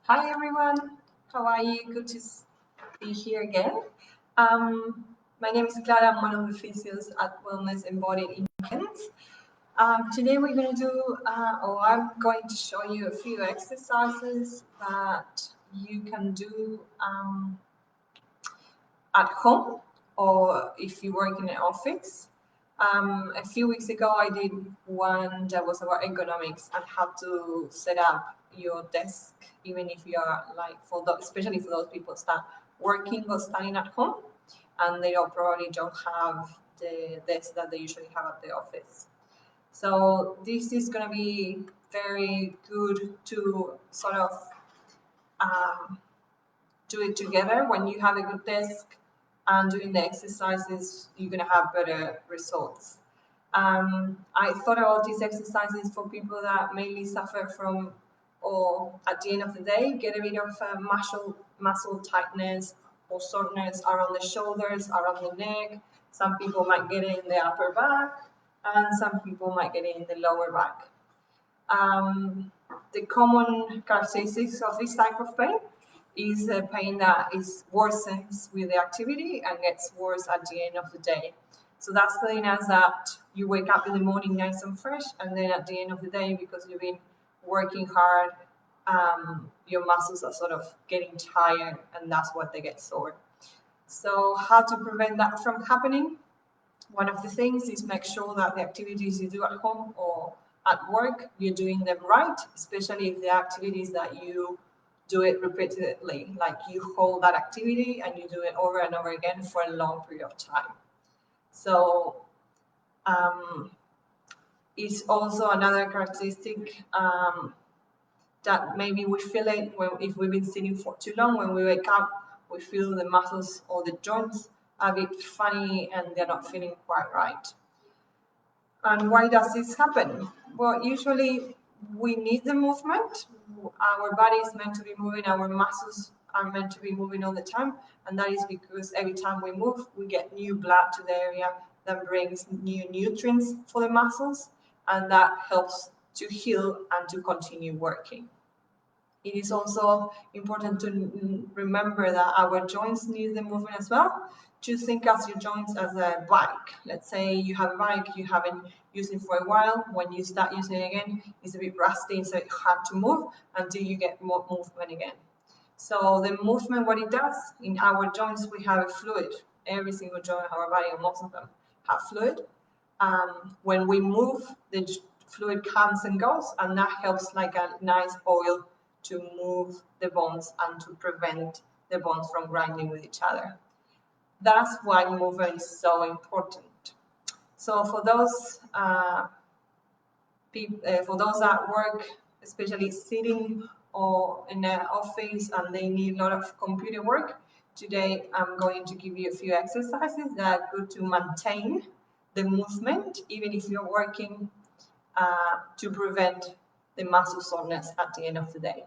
Hi everyone, how are you? Good to be here again. My name is Clara. I'm one of the physios at Wellness Embodied in Cairns. Today we're going to do, or I'm going to show you a few exercises that you can do at home or if you work in an office. A few weeks ago, I did one that was about ergonomics and how to set up your desk, even if you are like especially for those people that working or studying at home, and they probably don't have the desk that they usually have at the office. So this is going to be very good to sort of do it together. When you have a good desk and doing the exercises, you're going to have better results. I thought about these exercises for people that mainly suffer from, or at the end of the day, get a bit of muscle tightness or soreness around the shoulders, around the neck. Some people might get it in the upper back, and some people might get it in the lower back. The common characteristics of this type of pain is a pain that is worsens with the activity and gets worse at the end of the day. So that's telling us that you wake up in the morning nice and fresh, and then at the end of the day, because you've been working hard, your muscles are sort of getting tired, and that's what they get sore. So how to prevent that from happening? One of the things is make sure that the activities you do at home or at work, you're doing them right, especially if the activities that you do it repeatedly, like you hold that activity and you do it over and over again for a long period of time. So it's also another characteristic that maybe we feel it if we've been sitting for too long. When we wake up, we feel the muscles or the joints a bit funny and they're not feeling quite right. And why does this happen? Well, usually we need the movement. Our body is meant to be moving, our muscles are meant to be moving all the time. And that is because every time we move, we get new blood to the area that brings new nutrients for the muscles, and that helps to heal and to continue working. It is also important to remember that our joints need the movement as well. To think as your joints as a bike. Let's say you have a bike, you haven't used it for a while. When you start using it again, it's a bit rusty, so it's hard to move until you get more movement again. So the movement, what it does in our joints, we have a fluid. Every single joint in our body, or most of them, have fluid. When we move, the fluid comes and goes, and that helps like a nice oil to move the bones and to prevent the bones from grinding with each other. That's why movement is so important. So for those that work, especially sitting or in an office and they need a lot of computer work, today I'm going to give you a few exercises that are good to maintain the movement, even if you're working, to prevent the muscle soreness at the end of the day.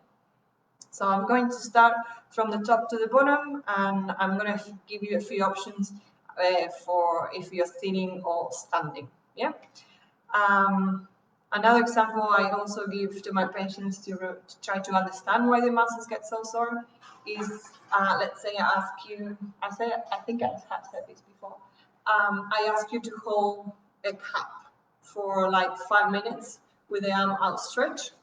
So I'm going to start from the top to the bottom, and I'm going to give you a few options for if you're sitting or standing. Yeah. Another example I also give to my patients to try to understand why the muscles get so sore is, let's say I ask you, I think I have said this before. I ask you to hold a cup for like 5 minutes with the arm outstretched.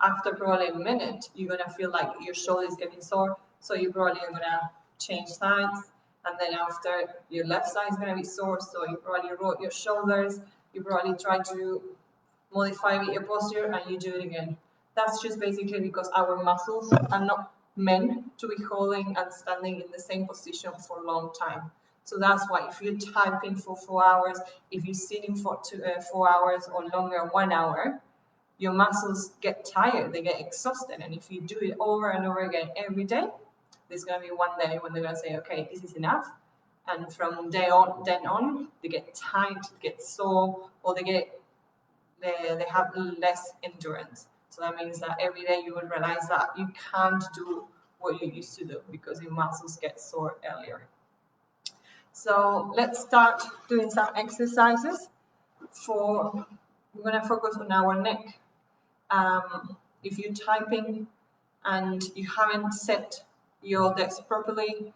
After probably a minute, you're gonna feel like your shoulder is getting sore, so you probably are gonna change sides. And then after, your left side is gonna be sore, so you probably roll your shoulders. You probably try to modify your posture, and you do it again. That's just basically because our muscles are not meant to be holding and standing in the same position for a long time. So that's why if you're typing for 4 hours, if you're sitting for 4 hours or longer, 1 hour, your muscles get tired, they get exhausted. And if you do it over and over again every day, there's going to be one day when they're going to say, okay, this is enough. And from then on, they get tired, they get sore, or they have less endurance. So that means that every day you will realize that you can't do what you used to do because your muscles get sore earlier. So let's start doing some exercises. We're going to focus on our neck. If you're typing and you haven't set your desk properly,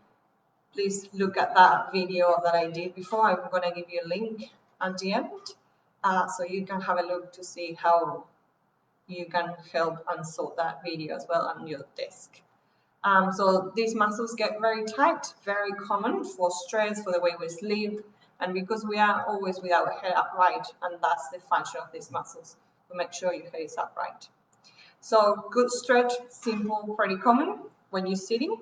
please look at that video that I did before. I'm going to give you a link at the end, so you can have a look to see how you can help and sort that video as well on your desk. So these muscles get very tight, very common for stress, for the way we sleep, and because we are always with our head upright, and that's the function of these muscles, to make sure your head is upright. So good stretch, simple, pretty common. When you're sitting,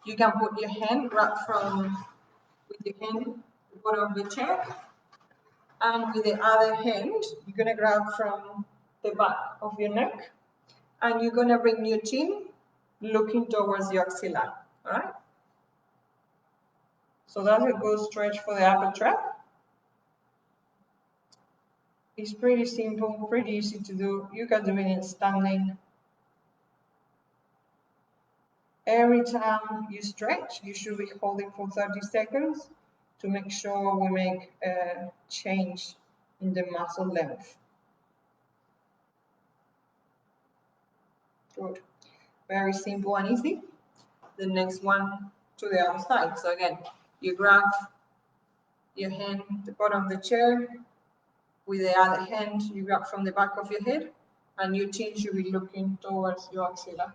you can put your hand right with your hand the bottom of the chair, and with the other hand, you're gonna grab from the back of your neck, and you're gonna bring your chin looking towards your axilla, all right? So that's a good stretch for the upper trap. It's pretty simple, pretty easy to do. You can do it in standing. Every time you stretch, you should be holding for 30 seconds to make sure we make a change in the muscle length. Good. Very simple and easy. The next one to the other side. So again, you grab your hand, the bottom of the chair. With the other hand, you grab from the back of your head, and your chin should be looking towards your axilla.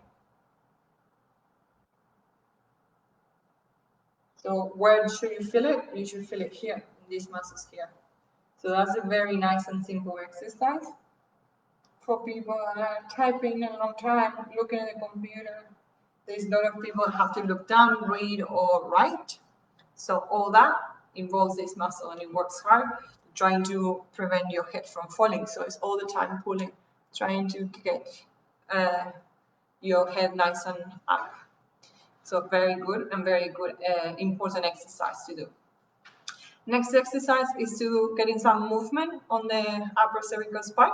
So where should you feel it? You should feel it here, in these muscles here. So that's a very nice and simple exercise. For people that are typing a long time, looking at the computer, there's a lot of people that have to look down, read, or write. So all that involves this muscle, and it works hard, trying to prevent your head from falling. So it's all the time pulling, trying to get your head nice and up. So very good and very good, important exercise to do. Next exercise is to get in some movement on the upper cervical spine.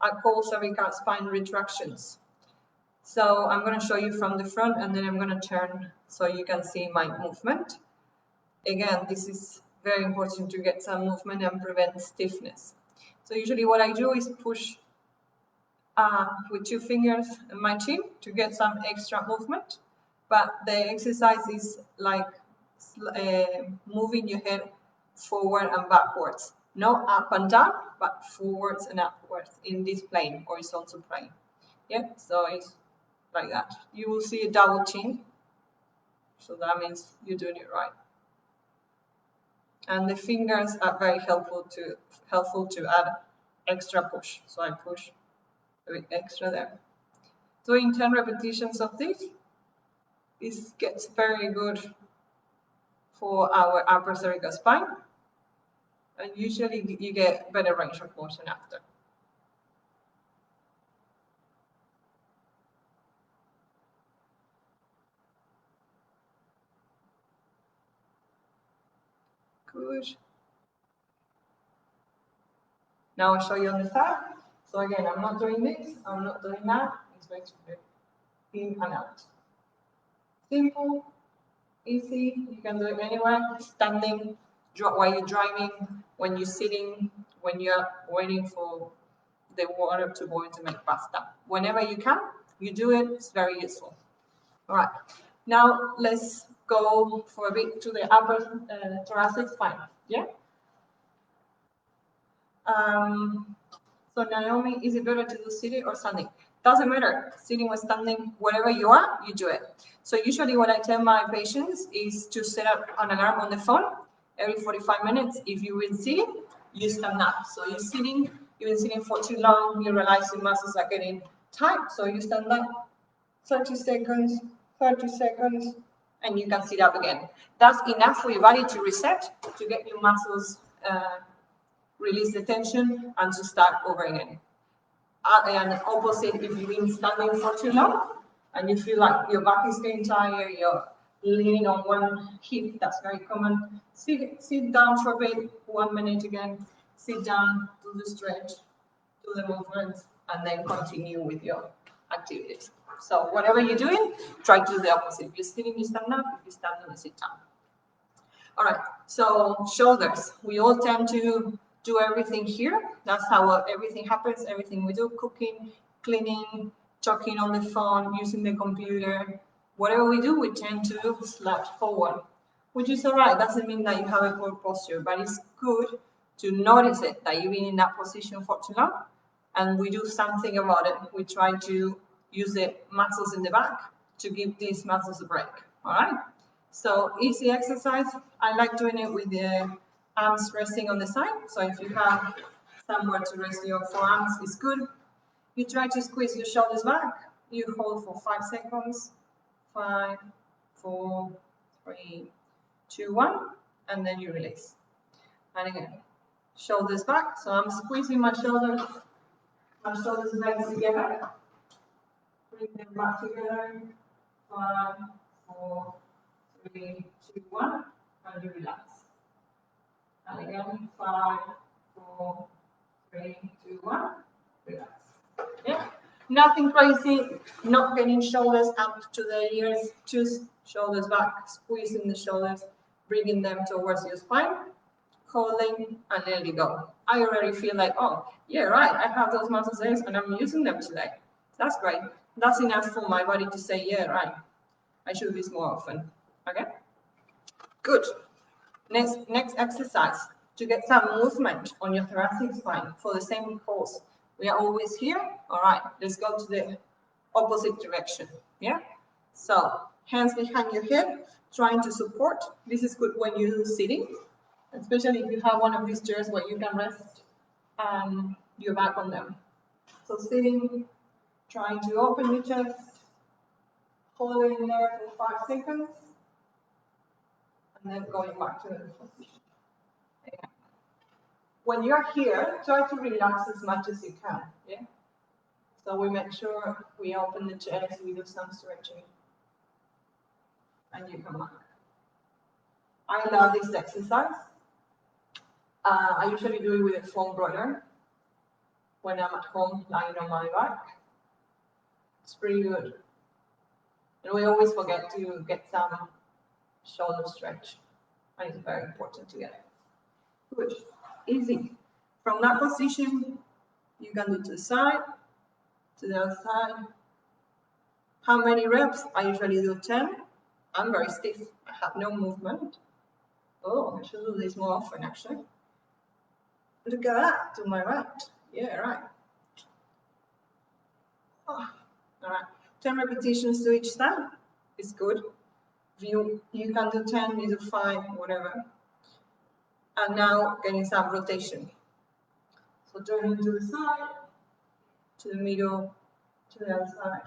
I call cervical spine retractions. So I'm going to show you from the front, and then I'm going to turn so you can see my movement. Again, this is very important to get some movement and prevent stiffness. So usually what I do is push with 2 fingers in my chin to get some extra movement. But the exercise is like moving your head forward and backwards. Not up and down, but forwards and upwards in this plane, horizontal plane. Yeah, so it's like that. You will see a double chin. So that means you're doing it right. And the fingers are very helpful to add extra push. So I push a bit extra there. So in 10 repetitions of this gets very good for our upper cervical spine. And usually you get better range of motion after. Good. Now I'll show you on the side. So again, I'm not doing this, I'm not doing that. It's going to be in and out. Simple, easy. You can do it anywhere, standing, while you're driving, when you're sitting, when you're waiting for the water to boil to make pasta. Whenever you can, you do it. It's very useful. All right. Now let's go for a bit to the upper thoracic spine. Yeah. So Naomi, is it better to do sitting or standing? Doesn't matter, sitting or standing, wherever you are, you do it. So usually what I tell my patients is to set up an alarm on the phone every 45 minutes. If you've been sitting, you stand up. So you're sitting, you've been sitting for too long, you realize your muscles are getting tight, so you stand up 30 seconds, and you can sit up again. That's enough for your body to reset, to get your muscles release the tension, and to start over again. And opposite, if you've been standing for too long and you feel like your back is getting tired, you're leaning on one hip, that's very common. Sit down for a bit, 1 minute again, sit down, do the stretch, do the movements, and then continue with your activities. So whatever you're doing, try to do the opposite. If you're sitting, you stand up. If you're standing, you sit down. All right, so shoulders. We all tend to do everything here. That's how everything happens. Everything we do, cooking, cleaning, talking on the phone, using the computer. Whatever we do, we tend to slouch forward, which is all right. Doesn't mean that you have a poor posture, but it's good to notice it, that you've been in that position for too long, and we do something about it. We try to use the muscles in the back to give these muscles a break, all right? So easy exercise. I like doing it with the arms resting on the side. So if you have somewhere to rest your forearms, it's good. You try to squeeze your shoulders back. You hold for 5 seconds. 5, 4, 3, 2, 1, and then you release. And again, shoulders back. So I'm squeezing my shoulders legs together. Bring them back together. 5, 4, 3, 2, 1, and you relax. And again, 5, 4, 3, 2, 1, relax. Yeah, nothing crazy, not getting shoulders up to the ears, just shoulders back, squeezing the shoulders, bringing them towards your spine, holding, and there you go. I already feel like, oh, yeah, right, I have those muscles there and I'm using them today. That's great. That's enough for my body to say, yeah, right, I should do this more often. Okay? Good. Next exercise, to get some movement on your thoracic spine for the same pose. We are always here. All right, let's go to the opposite direction. Yeah? So, hands behind your head, trying to support. This is good when you're sitting, especially if you have one of these chairs where you can rest your back on them. So, sitting, trying to open your chest, holding there for 5 seconds, and then going back to the position. Yeah. When you're here, try to relax as much as you can. Yeah. So we make sure we open the chest, we do some stretching, and you come back. I love this exercise. I usually do it with a foam roller when I'm at home lying on my back. It's pretty good. And we always forget to get some shoulder stretch, and it's very important to get it. Good. Easy. From that position, you can do to the side, to the other side. How many reps? I usually do 10. I'm very stiff. I have no movement. Oh, I should do this more often, actually. Look at that, to my right. Yeah, right. Oh, all right. 10 repetitions to each side. It's good. You can do 10, you do 5, whatever. And now getting some rotation. So turning to the side, to the middle, to the other side.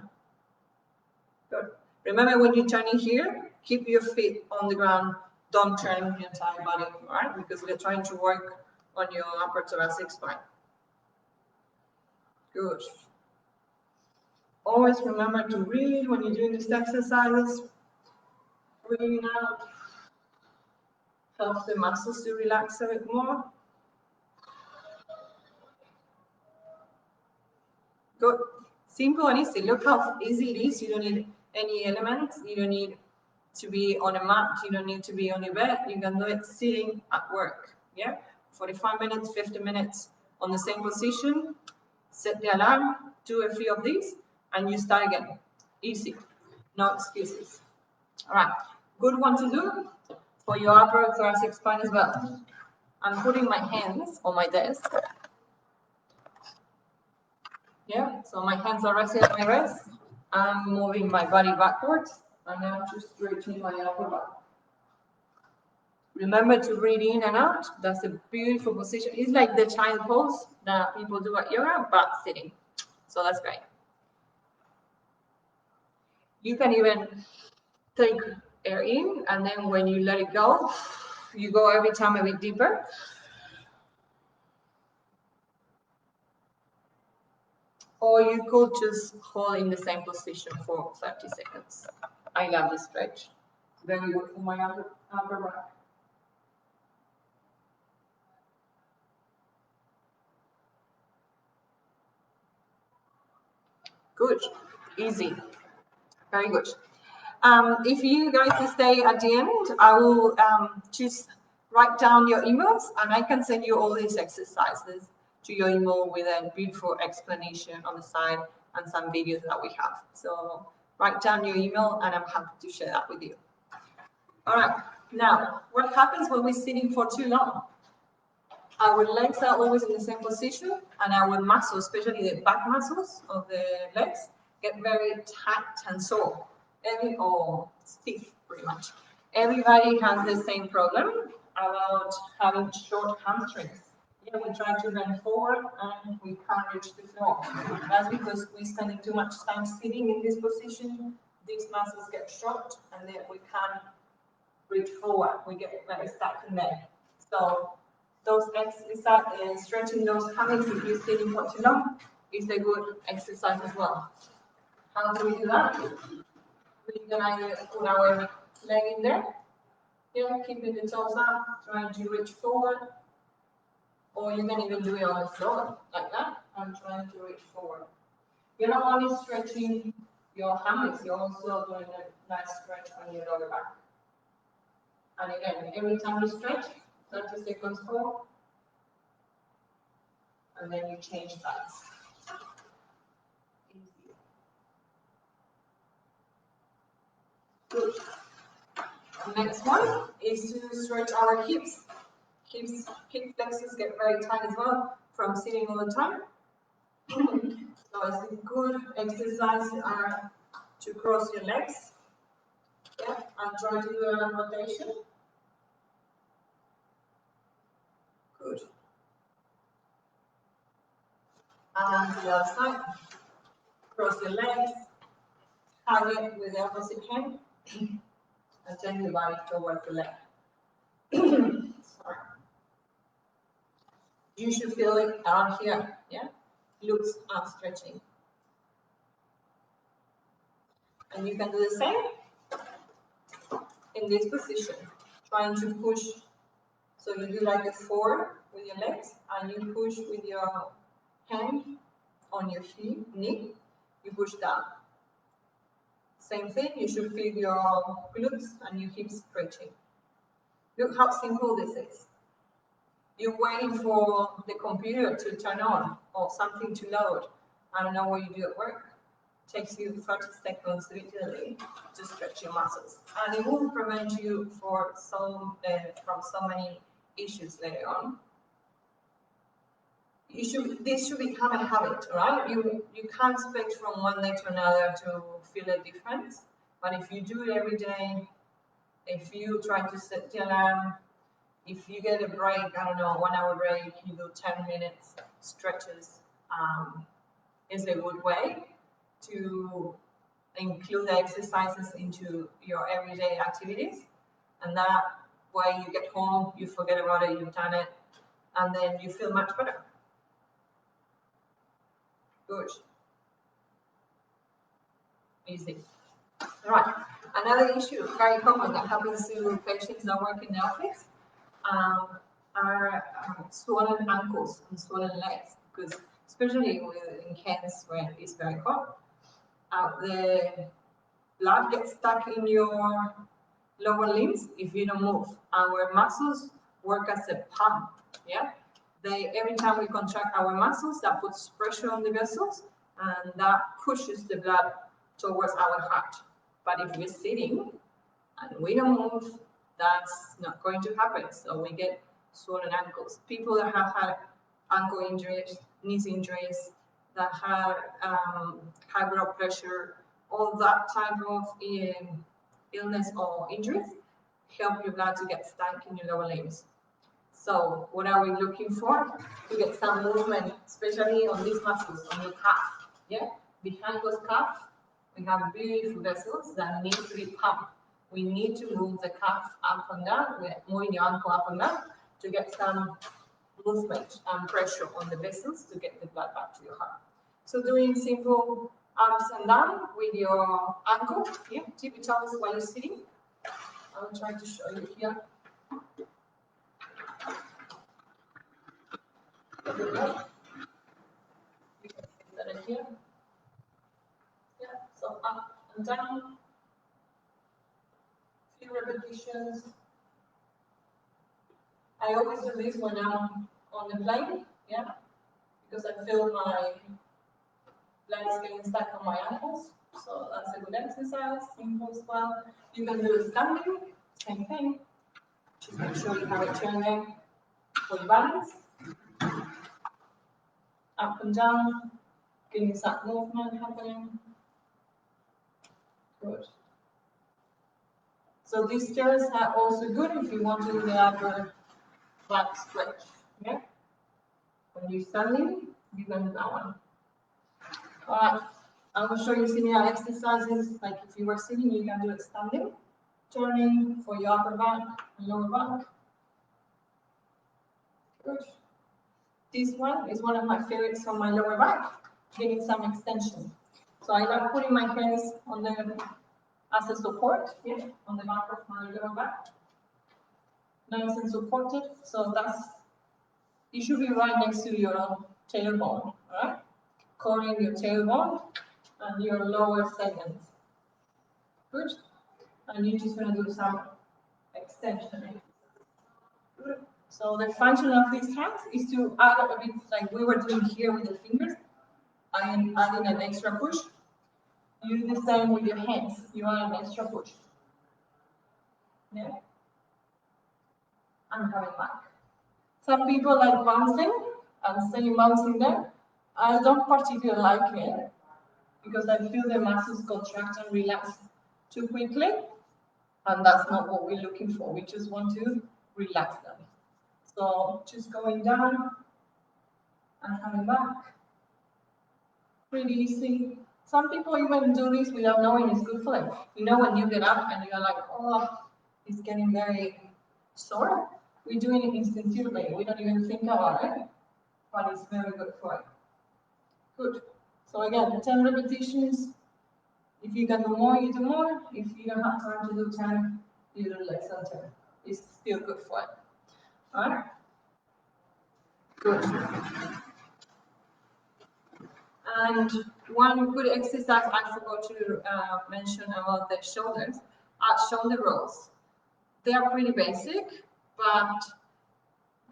Good. Remember when you're turning here, keep your feet on the ground. Don't turn your entire body, all right? Because we're trying to work on your upper thoracic spine. Good. Always remember to breathe when you're doing these exercises. Breathing out helps the muscles to relax a bit more. Good. Simple and easy. Look how easy it is. You don't need any elements. You don't need to be on a mat. You don't need to be on your bed. You can do it sitting at work. Yeah? 45 minutes, 50 minutes on the same position. Set the alarm. Do a few of these. And you start again. Easy. No excuses. All right. Good one to do for your upper thoracic spine as well. I'm putting my hands on my desk. Yeah, so my hands are resting on my wrist. I'm moving my body backwards, and I'm just stretching my upper back. Remember to breathe in and out. That's a beautiful position. It's like the child pose that people do at yoga, but sitting. So that's great. You can even take air in, and then when you let it go, you go every time a bit deeper. Or you could just hold in the same position for 30 seconds. I love this stretch. Very good for my upper back. Good, easy, very good. If you guys stay at the end, I will just write down your emails and I can send you all these exercises to your email with a beautiful explanation on the side and some videos that we have. So write down your email and I'm happy to share that with you. All right, now what happens when we're sitting for too long? Our legs are always in the same position and our muscles, especially the back muscles of the legs, get very tight and sore, or stiff pretty much. Everybody has the same problem about having short hamstrings. Yeah, we try to bend forward and we can't reach the floor. That's because we're spending too much time sitting in this position. These muscles get short and then we can't reach forward. We get very stuck in there. So those exercises, stretching those hamstrings if you're sitting for too long is a good exercise as well. How do we do that? We can either put our leg in there, yeah, keeping the toes up, trying to reach forward, or you can even do it on the floor, like that, and trying to reach forward. You're not only stretching your hamstrings, you're also doing a nice stretch on your lower back. And again, every time you stretch, 30 seconds hold, and then you change sides. Easy. Good. The next one is to stretch our hips. Hip flexors get very tight as well from sitting all the time. So it's a good exercise to cross your legs. Yeah, and try to do a rotation. Good. And the other side. Cross your legs. Hug it with the opposite hand. And turn your body towards the leg. Sorry. You should feel it around here. Yeah? Glutes are stretching. And you can do the same in this position. Trying to push. So you do like a 4 with your legs, and you push with your hand on your knee, you push down. Same thing, you should feel your glutes and your hips stretching. Look how simple this is. You're waiting for the computer to turn on or something to load. I don't know what you do at work. It takes you 30 seconds literally to stretch your muscles. And it will prevent you from so many issues later on. This should become a habit, right? You can't expect from one day to another to feel a difference, but if you do it every day, if you try to set the alarm, if you get a break, I don't know, 1 hour break, you do 10 minutes stretches, is a good way to include the exercises into your everyday activities, and that way you get home, you forget about it, you've done it, and then you feel much better. Good. Easy. All right. Another issue, very common, that happens to patients that work in the office are swollen ankles and swollen legs, because especially in Cairns where it's very hot, the blood gets stuck in your lower limbs if you don't move. Our muscles work as a pump, yeah? Every time we contract our muscles, that puts pressure on the vessels and that pushes the blood towards our heart. But if we're sitting and we don't move, that's not going to happen. So we get swollen ankles. People that have had ankle injuries, knee injuries, that have high blood pressure, all that type of illness or injuries, help your blood to get stuck in your lower limbs. So what are we looking for? To get some movement, especially on these muscles, on your calf. Yeah, behind those calves, we have beautiful vessels that need to be pumped. We need to move the calf up and down, we're moving your ankle up and down to get some movement and pressure on the vessels to get the blood back to your heart. So doing simple ups and down with your ankle, yeah, tip your toes while you're sitting. I'm trying to show you here. You can see that in here. Yeah, so up and down. Few repetitions. I always do this when I'm on the plane, yeah, because I feel my blood is getting stuck on my ankles. So that's a good exercise, simple as well. You can do standing, same thing. Just make sure you have it turning for balance. Up and down, getting that movement happening. Good. So these stairs are also good if you want to do the upper back stretch. Yeah? When you're standing, you can do that one. Alright, I will show you similar exercises, like if you were sitting, you can do it standing, turning for your upper back and lower back. Good. This one is one of my favorites for my lower back, getting some extension. So I like putting my hands on the as a support, yeah, on the back of my lower back. Nice and supported, so that's, you should be right next to your tailbone, alright? Curling your tailbone and your lower segments. Good. And you're just going to do some extension. Good. So the function of these hands is to add a bit, like we were doing here with the fingers. I am adding an extra push. You do the same with your hands. You add an extra push. Yeah. And coming back. Some people like bouncing and staying bouncing there. I don't particularly like it because I feel the muscles contract and relax too quickly, and that's not what we're looking for. We just want to relax them. So just going down and coming back. Pretty easy. Some people even do this without knowing it's good for them. You know, when you get up and you're like, oh, it's getting very sore. We're doing it instinctively. We don't even think about it, but it's very good for it. Good. So again, 10 repetitions. If you can do more, you do more. If you don't have time to do 10, you do less than 10. It's still good for it. All right? Good. And one good exercise I forgot to mention about the shoulders are shoulder rolls. They are pretty basic, but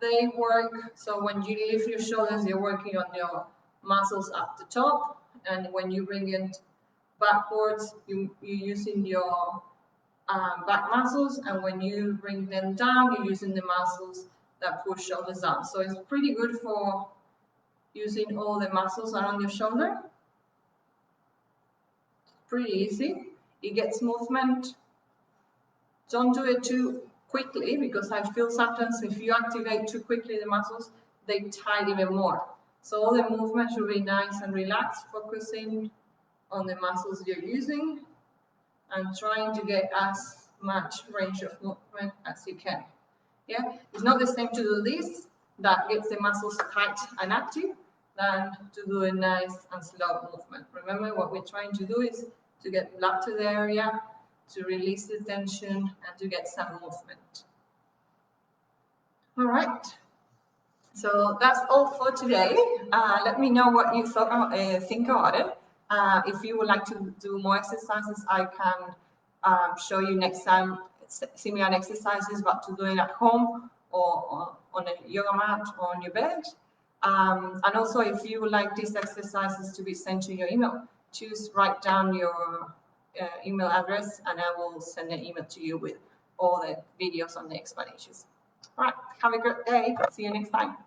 they work. So when you lift your shoulders, you're working on your muscles up the top, and when you bring it backwards, you're using your back muscles, and when you bring them down, you're using the muscles that push shoulders down. So it's pretty good for using all the muscles around your shoulder. Pretty easy. It gets movement. Don't do it too quickly, because I feel sometimes if you activate too quickly the muscles, they tight even more. So all the movement should be nice and relaxed, focusing on the muscles you're using and trying to get as much range of movement as you can. Yeah, it's not the same to do this, that gets the muscles tight and active, than to do a nice and slow movement. Remember, what we're trying to do is to get blood to the area, to release the tension, and to get some movement. All right. So that's all for today. Let me know what you think about it. If you would like to do more exercises, I can show you next time similar exercises, but to do it at home or on a yoga mat or on your bed. And also, if you would like these exercises to be sent to your email, just write down your email address, and I will send an email to you with all the videos on the explanations. All right, have a great day. See you next time.